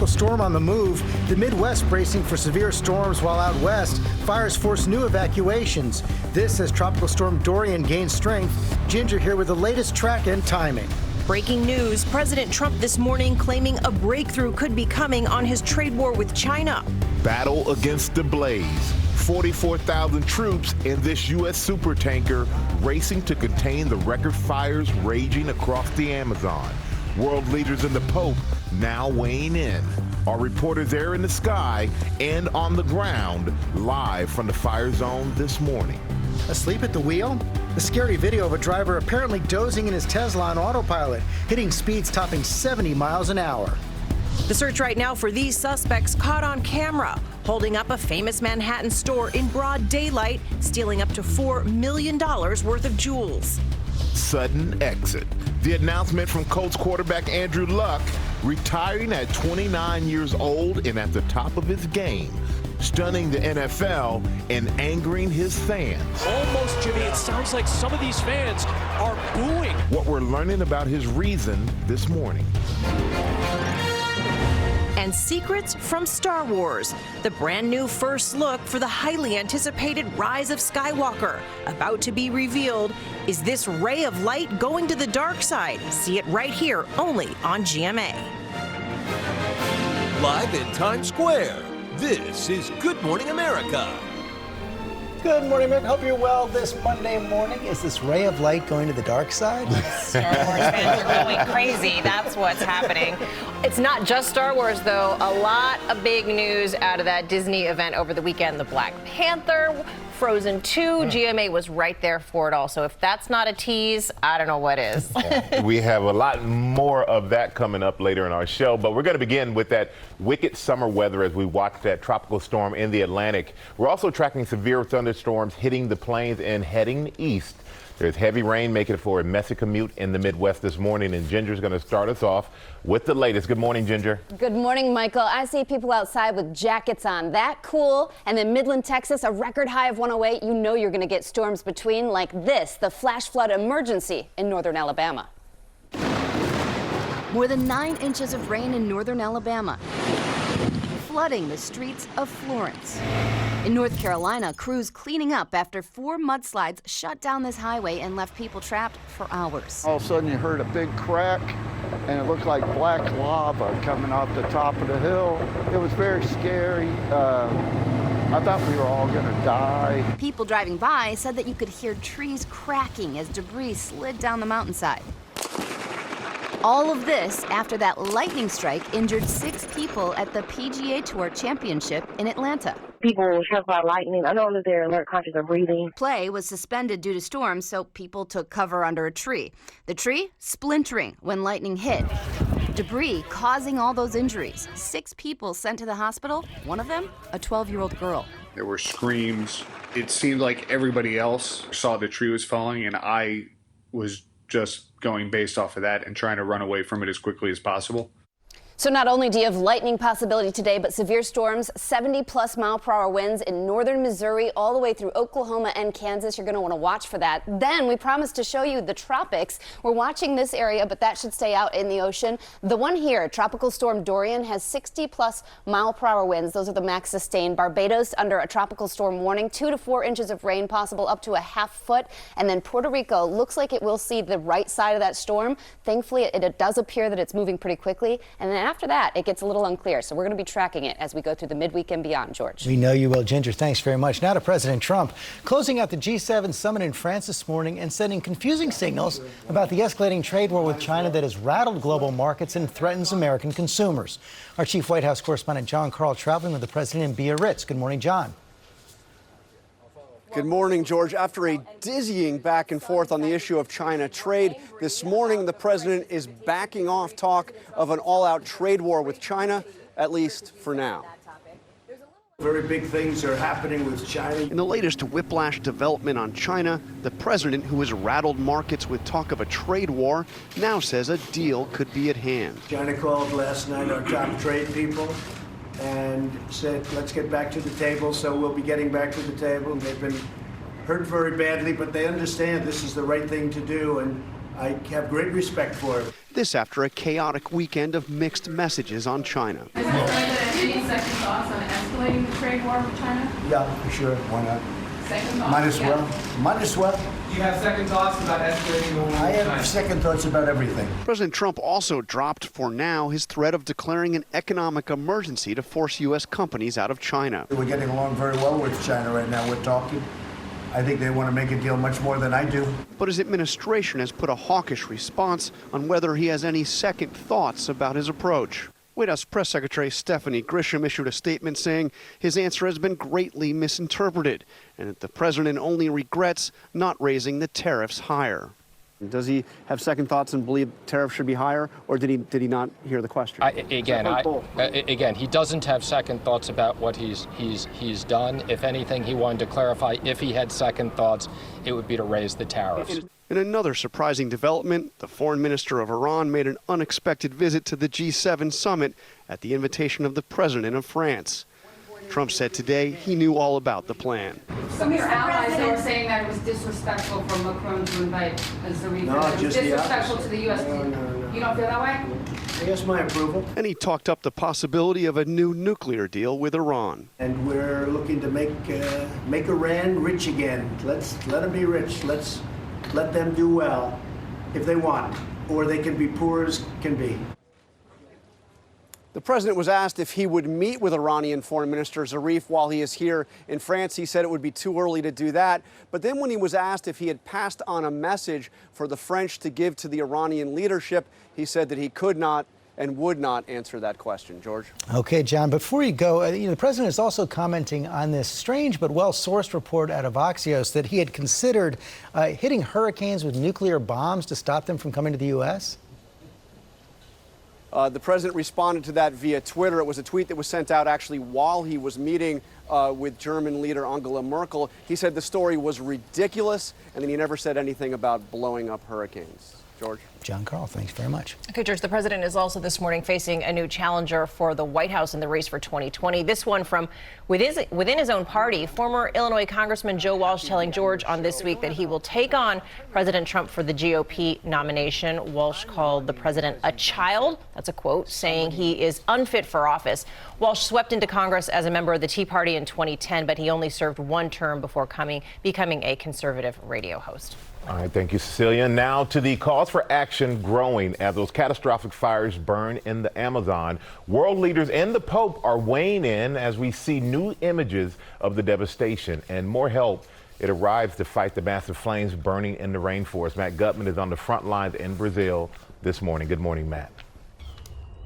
tropical storm on the move. The Midwest bracing for severe storms, while out west, fires force new evacuations. This as Tropical Storm Dorian gains strength. Ginger here with the latest track and timing. Breaking news, President Trump this morning claiming a breakthrough could be coming on his trade war with China. Battle against the blaze. 44,000 troops in this U.S. supertanker racing to contain the record fires raging across the Amazon. World leaders and the Pope now weighing in. Our reporters there in the sky and on the ground, live from the fire zone this morning. Asleep at the wheel? The scary video of a driver apparently dozing in his Tesla on autopilot, hitting speeds topping 70 miles an hour. The search right now for these suspects caught on camera, holding up a famous Manhattan store in broad daylight, stealing up to $4 million worth of jewels. Sudden exit. The announcement from Colts quarterback Andrew Luck, retiring at 29 years old and at the top of his game, stunning the NFL and angering his fans. Almost, Jimmy, it sounds like some of these fans are booing. What we're learning about his reason this morning. And secrets from Star Wars. The brand new first look for the highly anticipated Rise of Skywalker, about to be revealed. Is this ray of light going to the dark side? See it right here, only on GMA. Live in Times Square, this is Good Morning America. Good morning, America. Hope you're well this Monday morning. Is this ray of light going to the dark side? Star Wars fans are going crazy. That's what's happening. It's not just Star Wars, though. A lot of big news out of that Disney event over the weekend. The Black Panther, Frozen 2, GMA was right there for it all. So if that's not a tease, I don't know what is. We have a lot more of that coming up later in our show, but we're going to begin with that wicked summer weather as we watch that tropical storm in the Atlantic. We're also tracking severe thunderstorms hitting the plains and heading east. There's heavy rain making it for a messy commute in the Midwest this morning, and Ginger's going to start us off with the latest. Good morning, Ginger. Good morning, Michael. I see people outside with jackets on. That cool. And then Midland, Texas, a record high of 108. You know you're going to get storms between like this, the flash flood emergency in northern Alabama. More than 9 inches of rain in northern Alabama, flooding the streets of Florence. In North Carolina, crews cleaning up after 4 mudslides shut down this highway and left people trapped for hours. All of a sudden you heard a big crack and it looked like black lava coming off the top of the hill. It was very scary. I thought we were all gonna die. People driving by said that you could hear trees cracking as debris slid down the mountainside. All of this after that lightning strike injured 6 people at the PGA Tour Championship in Atlanta. People were struck by lightning. I know that they're alert, conscious of breathing. Play was suspended due to storms, so people took cover under a tree. The tree splintering when lightning hit. Debris causing all those injuries. 6 people sent to the hospital, one of them a 12-year-old girl. There were screams. It seemed like everybody else saw the tree was falling, and I was just going based off of that and trying to run away from it as quickly as possible. So not only do you have lightning possibility today, but severe storms, 70+ mile-per-hour winds in northern Missouri all the way through Oklahoma and Kansas. You're going to want to watch for that. Then we promised to show you the tropics. We're watching this area, but that should stay out in the ocean. The one here, Tropical Storm Dorian, has 60+ mile-per-hour winds. Those are the max sustained. Barbados under a tropical storm warning, 2 to 4 inches of rain possible, up to a ½ foot. And then Puerto Rico looks like it will see the right side of that storm. Thankfully, it does appear that it's moving pretty quickly. And then after that, it gets a little unclear. So we're going to be tracking it as we go through the midweek and beyond, George. We know you will, Ginger. Thanks very much. Now to President Trump, closing out the G7 summit in France this morning and sending confusing signals about the escalating trade war with China that has rattled global markets and threatens American consumers. Our chief White House correspondent, John Carl, traveling with the president in Biarritz. Good morning, John. Good morning, George. After a dizzying back and forth on the issue of China trade, this morning the president is backing off talk of an all-out trade war with China, at least for now. Very big things are happening with China. In the latest whiplash development on China, the president, who has rattled markets with talk of a trade war, now says a deal could be at hand. China called last night our top trade people and said, let's get back to the table. So we'll be getting back to the table. They've been hurt very badly, but they understand this is the right thing to do, and I have great respect for it. This after a chaotic weekend of mixed messages on China. Is the President any second thoughts on escalating the trade war with China? Yeah, for sure. Why not? Second thoughts? Might as well. Might as well. Do you have second thoughts about escalating the war with China? I have second thoughts about everything. President Trump also dropped, for now, his threat of declaring an economic emergency to force U.S. companies out of China. We're getting along very well with China right now. We're talking. I think they want to make a deal much more than I do. But his administration has put a hawkish response on whether he has any second thoughts about his approach. White House Press Secretary Stephanie Grisham issued a statement saying his answer has been greatly misinterpreted and that the president only regrets not raising the tariffs higher. Does he have second thoughts and believe tariffs should be higher, or did he not hear the question? Again, he doesn't have second thoughts about what he's done. If anything, he wanted to clarify if he had second thoughts, it would be to raise the tariffs. In another surprising development, the foreign minister of Iran made an unexpected visit to the G7 summit at the invitation of the president of France. Trump said today he knew all about the plan. Some of your allies are saying that it was disrespectful for Macron to invite Zarif. No, it was just the disrespectful opposite. to the U.S. No. You don't feel that way? He has my approval. And he talked up the possibility of a new nuclear deal with Iran. And we're looking to make Iran rich again. Let's let them be rich. Let's let them do well if they want, or they can be poor as can be. The president was asked if he would meet with Iranian Foreign Minister Zarif while he is here in France. He said it would be too early to do that. But then when he was asked if he had passed on a message for the French to give to the Iranian leadership, he said that he could not and would not answer that question. George? Okay, John, before you go, the president is also commenting on this strange but well-sourced report out of Axios that he had considered hitting hurricanes with nuclear bombs to stop them from coming to the U.S.? The president responded to that via Twitter. It was a tweet that was sent out actually while he was meeting with German leader Angela Merkel. He said the story was ridiculous, and then he never said anything about blowing up hurricanes. George? John Carl, thanks very much. Okay, George, the president is also this morning facing a new challenger for the White House in the race for 2020. This one from within his own party. Former Illinois Congressman Joe Walsh telling George on This Week that he will take on President Trump for the GOP nomination. Walsh called the president a child. That's a quote, saying he is unfit for office. Walsh swept into Congress as a member of the Tea Party in 2010, but he only served one term before becoming a conservative radio host. All right, thank you, Cecilia. Now to the calls for action growing as those catastrophic fires burn in the Amazon. World leaders and the Pope are weighing in as we see new images of the devastation, and more help. It arrives to fight the massive flames burning in the rainforest. Matt Gutman is on the front lines in Brazil this morning. Good morning, Matt.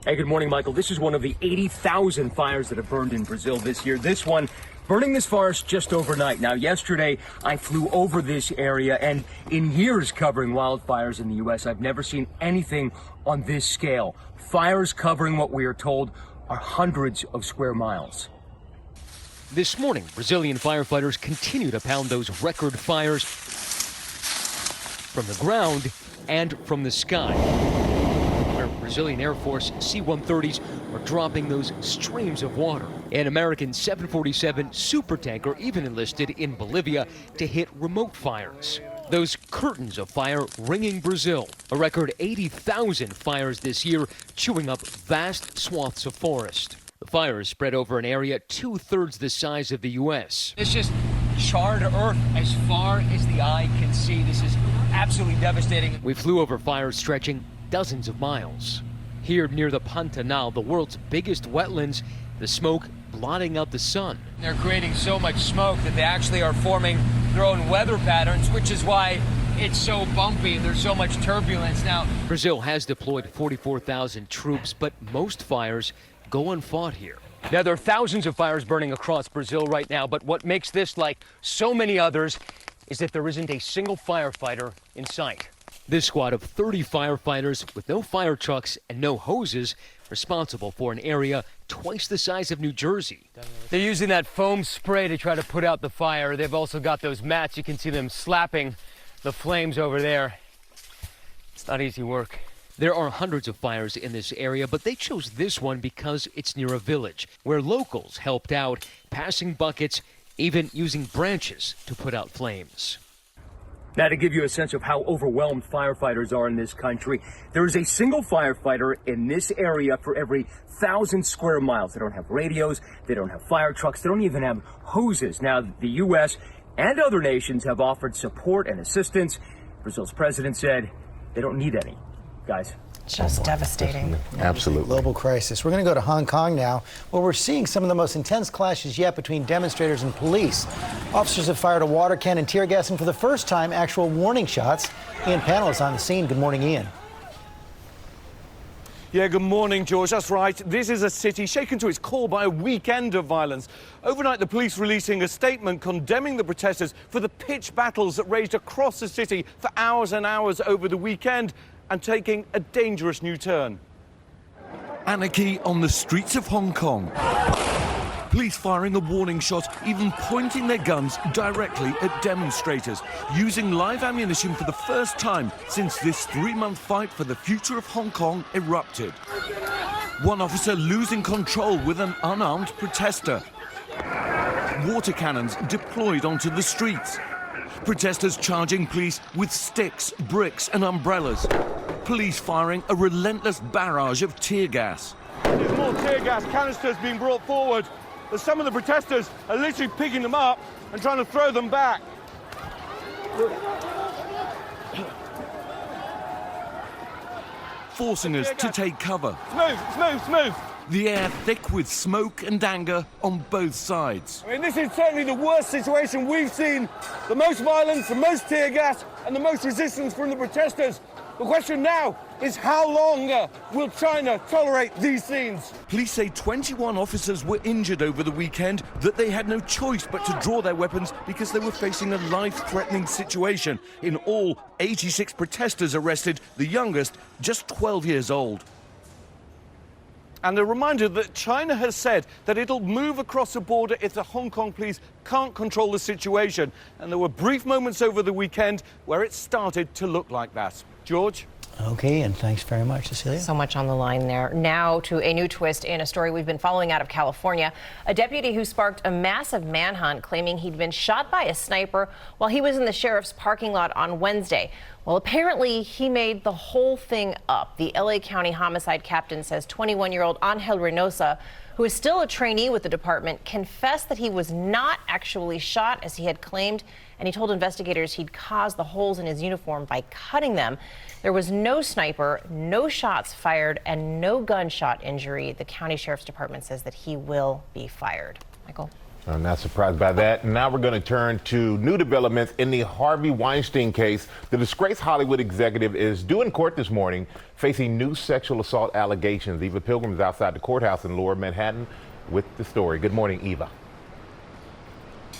Hey, good morning, Michael. This is one of the 80,000 fires that have burned in Brazil this year. This one burning this forest just overnight. Now, yesterday, I flew over this area, and in years covering wildfires in the U.S., I've never seen anything on this scale. Fires covering what we are told are hundreds of square miles. This morning, Brazilian firefighters continue to pound those record fires from the ground and from the sky, where Brazilian Air Force C-130s are dropping those streams of water. An American 747 supertanker even enlisted in Bolivia to hit remote fires. Those curtains of fire ringing Brazil. A record 80,000 fires this year, chewing up vast swaths of forest. The fires spread over an area 2/3 the size of the U.S. It's just charred earth as far as the eye can see. This is absolutely devastating. We flew over fires stretching dozens of miles. Here near the Pantanal, the world's biggest wetlands, the smoke blotting out the sun. They're creating so much smoke that they actually are forming their own weather patterns, which is why it's so bumpy and there's so much turbulence now. Brazil has deployed 44,000 troops, but most fires go unfought here. Now, there are thousands of fires burning across Brazil right now, but what makes this like so many others is that there isn't a single firefighter in sight. This squad of 30 firefighters with no fire trucks and no hoses, responsible for an area twice the size of New Jersey. They're using that foam spray to try to put out the fire. They've also got those mats. You can see them slapping the flames over there. It's not easy work. There are hundreds of fires in this area, but they chose this one because it's near a village where locals helped out, passing buckets, even using branches to put out flames. Now, to give you a sense of how overwhelmed firefighters are in this country, there is a single firefighter in this area for every 1,000 square miles. They don't have radios, they don't have fire trucks, they don't even have hoses. Now, the U.S. and other nations have offered support and assistance. Brazil's president said they don't need any. Guys. Just devastating. Absolutely. Global crisis. We're going to go to Hong Kong now, where we're seeing some of the most intense clashes yet between demonstrators and police. Officers have fired a water cannon, tear gas, and for the first time, actual warning shots. Ian Pannell is on the scene. Good morning, Ian. Yeah, good morning, George. That's right. This is a city shaken to its core by a weekend of violence. Overnight, the police releasing a statement condemning the protesters for the pitched battles that raged across the city for hours and hours over the weekend and taking a dangerous new turn. Anarchy on the streets of Hong Kong. Police firing a warning shot, even pointing their guns directly at demonstrators, using live ammunition for the first time since this 3-month fight for the future of Hong Kong erupted. One officer losing control with an unarmed protester. Water cannons deployed onto the streets. Protesters charging police with sticks, bricks and umbrellas. Police firing a relentless barrage of tear gas. There's more tear gas canisters being brought forward, but some of the protesters are literally picking them up and trying to throw them back. Forcing us to take cover. Smooth. The air thick with smoke and anger on both sides. I mean, this is certainly the worst situation we've seen. The most violence, the most tear gas, and the most resistance from the protesters. The question now is how long will China tolerate these scenes? Police say 21 officers were injured over the weekend, that they had no choice but to draw their weapons because they were facing a life-threatening situation. In all, 86 protesters arrested, the youngest just 12 years old. And a reminder that China has said that it'll move across the border if the Hong Kong police can't control the situation. And there were brief moments over the weekend where it started to look like that. George? Okay, and thanks very much, Cecilia. So much on the line there. Now to a new twist in a story we've been following out of California. A deputy who sparked a massive manhunt claiming he'd been shot by a sniper while he was in the sheriff's parking lot on Wednesday. Well, apparently he made the whole thing up. The LA County homicide captain says 21-year-old Angel Reynosa, who is still a trainee with the department, confessed that he was not actually shot as he had claimed, and he told investigators he'd caused the holes in his uniform by cutting them. There was no sniper, no shots fired, and no gunshot injury. The county sheriff's department says that he will be fired. Michael? I'm not surprised by that. Now we're going to turn to new developments in the Harvey Weinstein case. The disgraced Hollywood executive is due in court this morning, facing new sexual assault allegations. Eva Pilgrim is outside the courthouse in Lower Manhattan with the story. Good morning, Eva.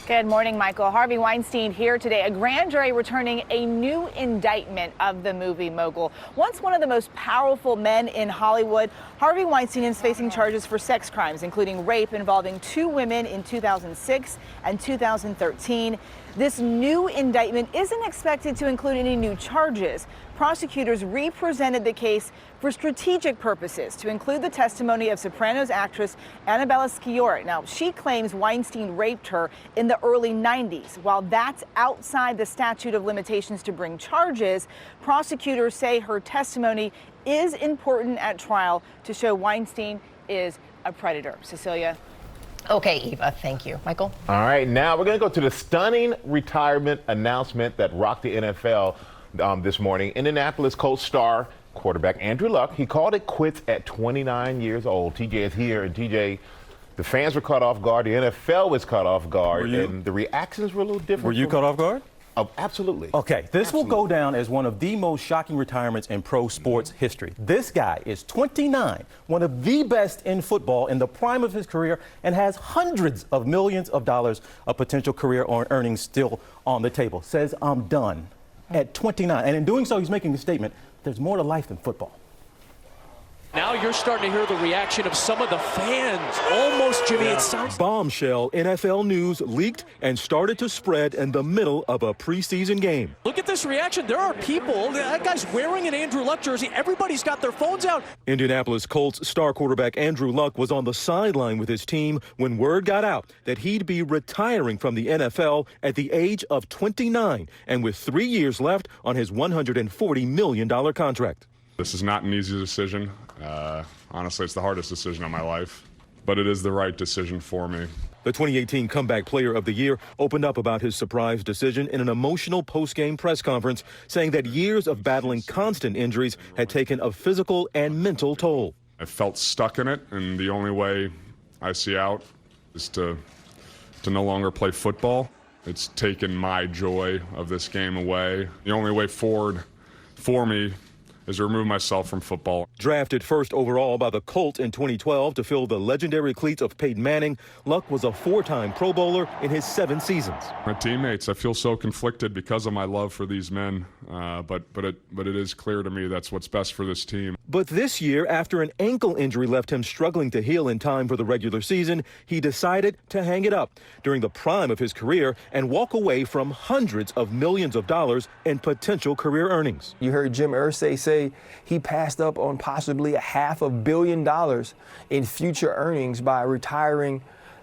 Good morning, Michael. Harvey Weinstein here today. A grand jury returning a new indictment of the movie mogul. Once one of the most powerful men in Hollywood, Harvey Weinstein is facing charges for sex crimes, including rape involving 2 women in 2006 and 2013. This new indictment isn't expected to include any new charges. Prosecutors represented the case for strategic purposes to include the testimony of Sopranos actress Annabella Sciorra. Now, she claims Weinstein raped her in the early 90s. While that's outside the statute of limitations to bring charges, prosecutors say her testimony is important at trial to show Weinstein is a predator. Cecilia? Okay, Eva, thank you. Michael? All right, now we're going to go to the stunning retirement announcement that rocked the NFL this morning. Indianapolis Colts star quarterback Andrew Luck, he called it quits at 29 years old. TJ is here, and TJ, the fans were caught off guard, the NFL was caught off guard, and the reactions were a little different. Were you caught off guard? Oh, absolutely. Okay, this will go down as one of the most shocking retirements in pro sports history. This guy is 29, one of the best in football, in the prime of his career, and has hundreds of millions of dollars of potential career earnings still on the table. Says, I'm done at 29. And in doing so, he's making a statement, there's more to life than football. Now you're starting to hear the reaction of some of the fans. Almost, Jimmy, it sounds... Bombshell NFL news leaked and started to spread in the middle of a preseason game. Look at this reaction. There are people. That guy's wearing an Andrew Luck jersey. Everybody's got their phones out. Indianapolis Colts star quarterback Andrew Luck was on the sideline with his team when word got out that he'd be retiring from the NFL at the age of 29 and with 3 years left on his $140 million contract. This is not an easy decision. Honestly, it's the hardest decision of my life, but it is the right decision for me. The 2018 Comeback Player of the Year opened up about his surprise decision in an emotional post-game press conference, saying that years of battling constant injuries had taken a physical and mental toll. I felt stuck in it, and the only way I see out is to no longer play football. It's taken my joy of this game away. The only way forward for me is to remove myself from football. Drafted first overall by the Colts in 2012 to fill the legendary cleats of Peyton Manning, Luck was a 4-time Pro Bowler in his 7 seasons. My teammates, I feel so conflicted because of my love for these men, but it is clear to me that's what's best for this team. But this year, after an ankle injury left him struggling to heal in time for the regular season, he decided to hang it up during the prime of his career and walk away from hundreds of millions of dollars in potential career earnings. You heard Jim Irsay say he passed up on possibly $500 million in future earnings by retiring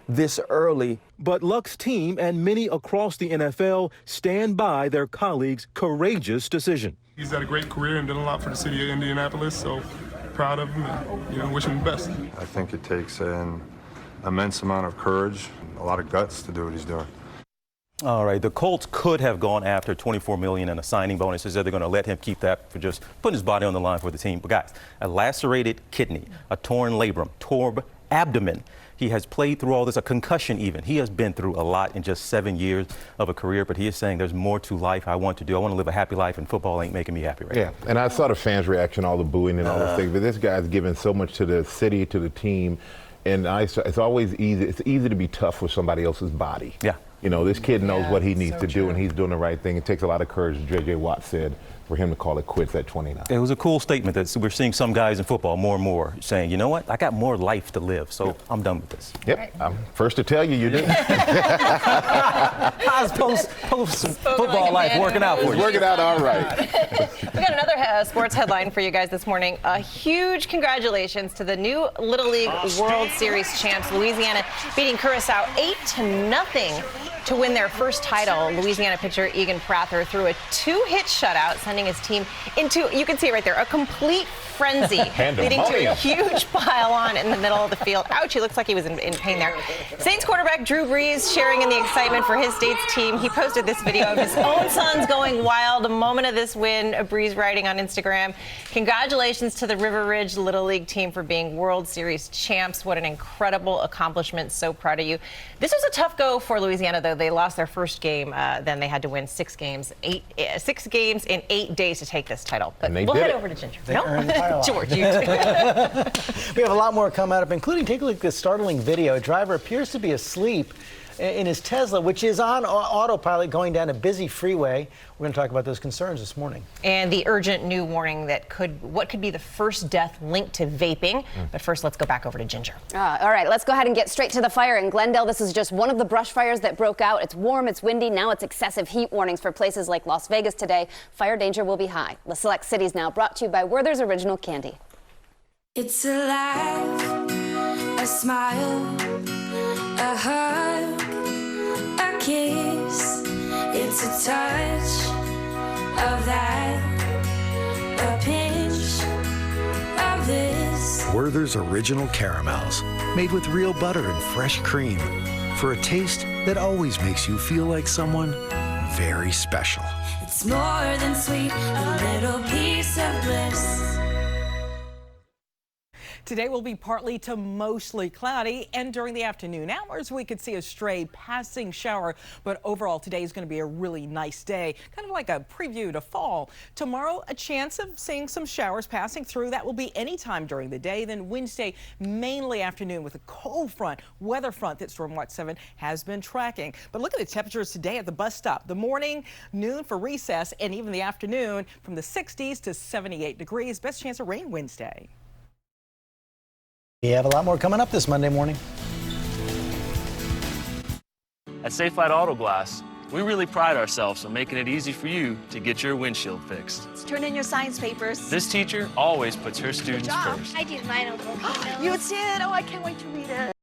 this early. But Luck's team and many across the NFL stand by their colleagues' courageous decision. He's had a great career and done a lot for the city of Indianapolis, so proud of him and wish him the best. I think it takes an immense amount of courage, a lot of guts to do what he's doing. All right, the Colts could have gone after $24 million in a signing bonus. They said they're going to let him keep that for just putting his body on the line for the team. But guys, a lacerated kidney, a torn labrum, torn abdomen. He has played through all this, a concussion even. He has been through a lot in just 7 years of a career, but he is saying there's more to life I want to do. I want to live a happy life, and football ain't making me happy right now. Yeah, and I saw the fans' reaction, all the booing and all those things, but this guy's given so much to the city, to the team, and it's always easy. It's easy to be tough with somebody else's body. Yeah. You know, this kid knows what he needs to do, and he's doing the right thing. It takes a lot of courage, as J.J. Watt said, for him to call it quits at 29. It was a cool statement that we're seeing some guys in football more and more saying, you know what, I got more life to live, so I'm done with this. Yep, right. I'm first to tell you do. How's post-football life working out for you? It's working out all right. We got another sports headline for you guys this morning. A huge congratulations to the new Little League World Series champs, Louisiana, beating Curacao 8-0 to win their first title. Louisiana pitcher Egan Prather threw a 2-hit shutout, sending his team into, you can see it right there, a complete frenzy, leading to a huge pile-on in the middle of the field. Ouch, he looks like he was in pain there. Saints quarterback Drew Brees sharing in the excitement for his state's team. He posted this video of his own sons going wild. A moment of this win, Brees writing on Instagram, "Congratulations to the River Ridge Little League team for being World Series champs. What an incredible accomplishment. So proud of you." This was a tough go for Louisiana, though. They lost their first game. Then they had to win 6 games in 8 days to take this title. But we'll head over to Ginger. George, you too. We have a lot more coming up, including take a look at this startling video. A driver appears to be asleep in his Tesla, which is on autopilot going down a busy freeway. We're going to talk about those concerns this morning. And the urgent new warning that what could be the first death linked to vaping. But first, let's go back over to Ginger. All right, let's go ahead and get straight to the fire in Glendale. This is just one of the brush fires that broke out. It's warm, it's windy. Now it's excessive heat warnings for places like Las Vegas today. Fire danger will be high. The Select Cities now brought to you by Werther's Original Candy. It's a laugh, a smile, a hug, a kiss. It's a touch of that, a pinch of this. Werther's Original Caramels, made with real butter and fresh cream, for a taste that always makes you feel like someone very special. It's more than sweet, a little piece of bliss. Today will be partly to mostly cloudy, and during the afternoon hours we could see a stray passing shower, but overall today is going to be a really nice day, kind of like a preview to fall. Tomorrow, a chance of seeing some showers passing through. That will be anytime during the day. Then Wednesday, mainly afternoon with a cold front, weather front that Storm Watch 7 has been tracking. But look at the temperatures today at the bus stop. The morning, noon for recess, and even the afternoon from the 60s to 78 degrees. Best chance of rain Wednesday. We have a lot more coming up this Monday morning. At Safe Light Auto Glass, we really pride ourselves on making it easy for you to get your windshield fixed. Turn in your science papers. This teacher always puts her students first. I did mine a little. You did? Oh, I can't wait to read it.